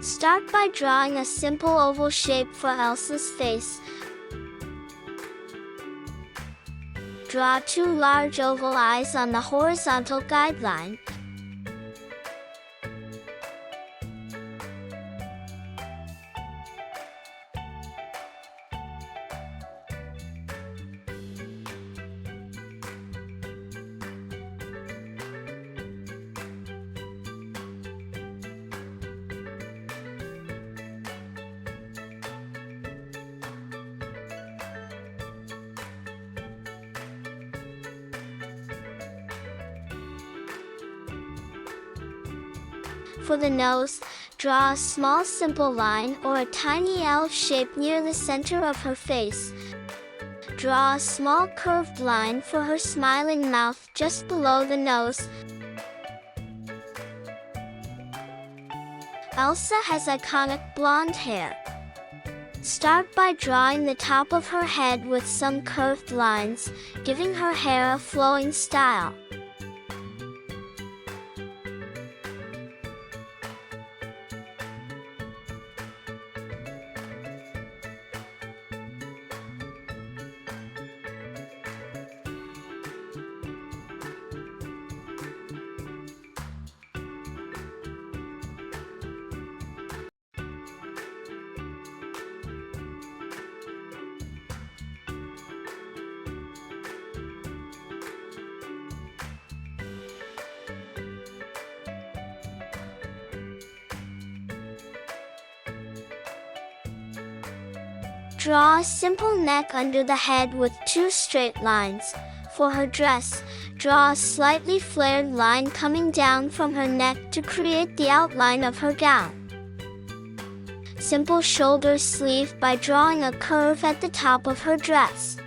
Start by drawing a simple oval shape for Elsa's face. Draw 2 large oval eyes on the horizontal guideline. For the nose, draw a small simple line or a tiny L shape near the center of her face. Draw a small curved line for her smiling mouth just below the nose. Elsa has iconic blonde hair. Start by drawing the top of her head with some curved lines, giving her hair a flowing style. Draw a simple neck under the head with 2 straight lines. For her dress, draw a slightly flared line coming down from her neck to create the outline of her gown. Simple shoulder sleeve by drawing a curve at the top of her dress.